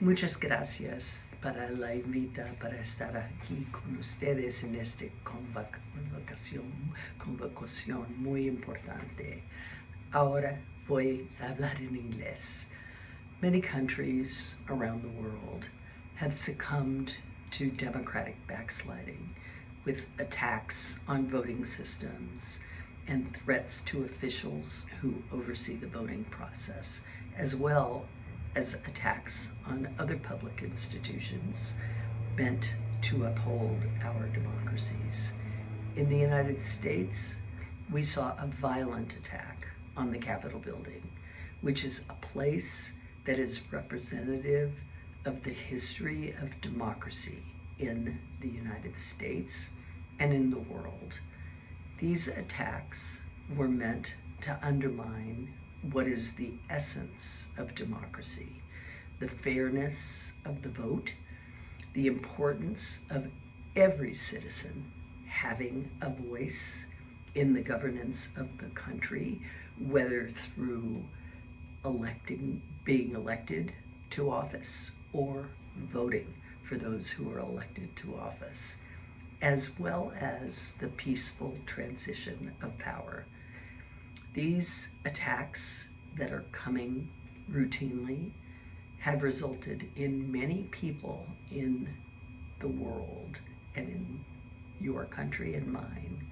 Muchas gracias para la invita para estar aquí con ustedes en este convocación muy importante. Ahora voy a hablar en inglés. Many countries around the world have succumbed to democratic backsliding with attacks on voting systems and threats to officials who oversee the voting process, as well as attacks on other public institutions meant to uphold our democracies. In the United States, we saw a violent attack on the Capitol building, which is a place that is representative of the history of democracy in the United States and in the world. These attacks were meant to undermine what is the essence of democracy, the fairness of the vote, the importance of every citizen having a voice in the governance of the country, whether through being elected to office or voting for those who are elected to office, as well as the peaceful transition of power. These attacks that are coming routinely have resulted in many people in the world and in your country and mine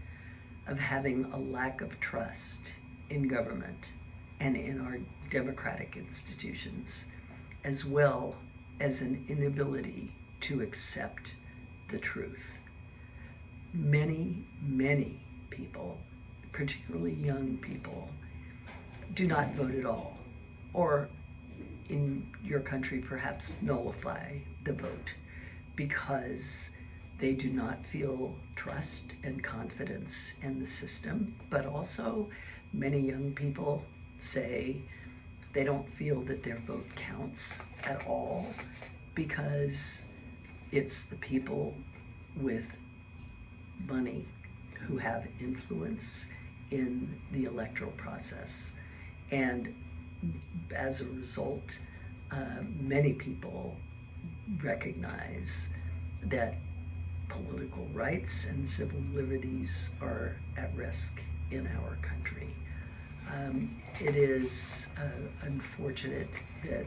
of having a lack of trust in government and in our democratic institutions, as well as an inability to accept the truth. Many people, particularly young people, do not vote at all, or in your country perhaps nullify the vote because they do not feel trust and confidence in the system. But also many young people say they don't feel that their vote counts at all because it's the people with money who have influence in the electoral process. And as a result, many people recognize that political rights and civil liberties are at risk in our country. It is unfortunate that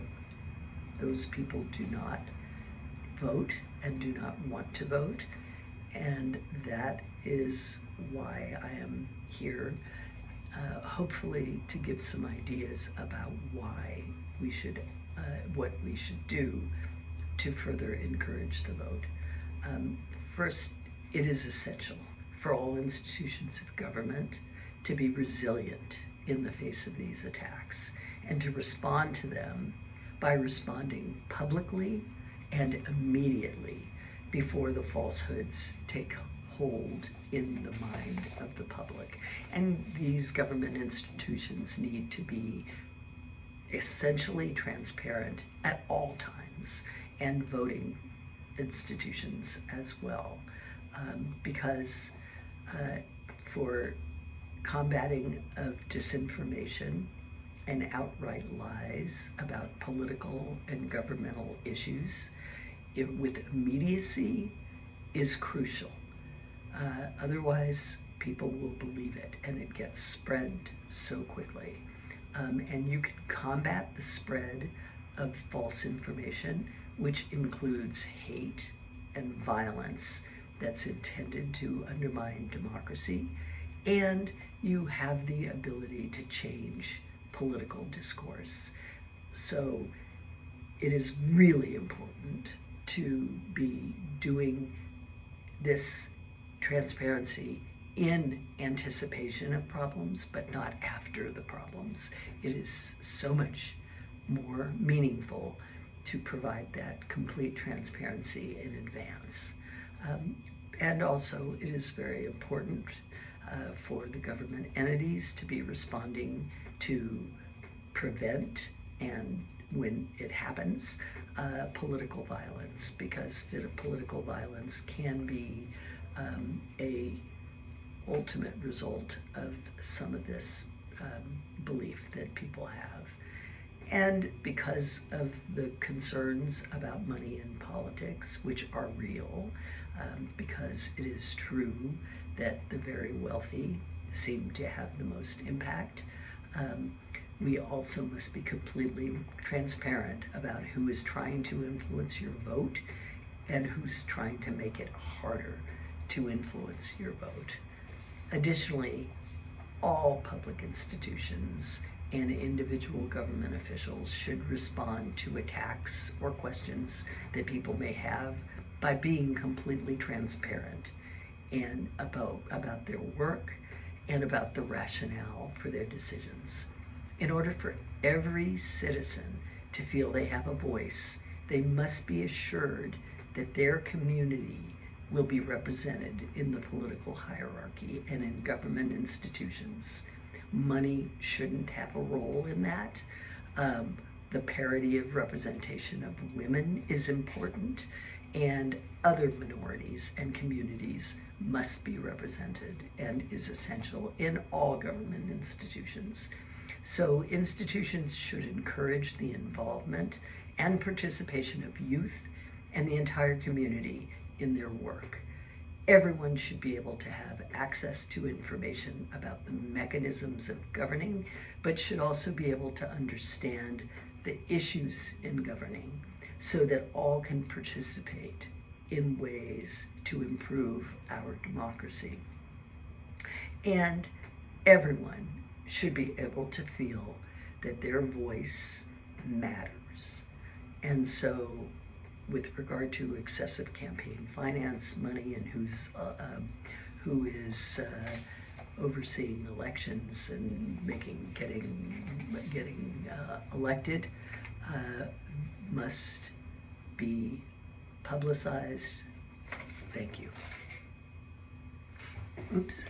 those people do not vote and do not want to vote, and that is why I am here, hopefully to give some ideas about why we should, what we should do to further encourage the vote. First, it is essential for all institutions of government to be resilient in the face of these attacks and to respond to them by responding publicly and immediately before the falsehoods take hold in the mind of the public. And these government institutions need to be essentially transparent at all times, and voting institutions as well, because for combating of disinformation and outright lies about political and governmental issues with immediacy is crucial. Otherwise, people will believe it and it gets spread so quickly. And you can combat the spread of false information, which includes hate and violence that's intended to undermine democracy, and you have the ability to change political discourse. So it is really important to be doing this transparency in anticipation of problems, but not after the problems. It is so much more meaningful to provide that complete transparency in advance. And also, it is very important for the government entities to be responding to prevent, and when it happens, political violence, because political violence can be a ultimate result of some of this belief that people have. And because of the concerns about money in politics, which are real, because it is true that the very wealthy seem to have the most impact, we also must be completely transparent about who is trying to influence your vote and who's trying to make it harder to influence your vote. Additionally, all public institutions and individual government officials should respond to attacks or questions that people may have by being completely transparent and about their work and about the rationale for their decisions. In order for every citizen to feel they have a voice, they must be assured that their community will be represented in the political hierarchy and in government institutions. Money shouldn't have a role in that. The parity of representation of women is important, and other minorities and communities must be represented and is essential in all government institutions. So institutions should encourage the involvement and participation of youth and the entire community in their work. Everyone should be able to have access to information about the mechanisms of governing, but should also be able to understand the issues in governing so that all can participate in ways to improve our democracy. And everyone should be able to feel that their voice matters. And so, with regard to excessive campaign finance money and who is overseeing elections and getting elected, must be publicized. Thank you. Oops.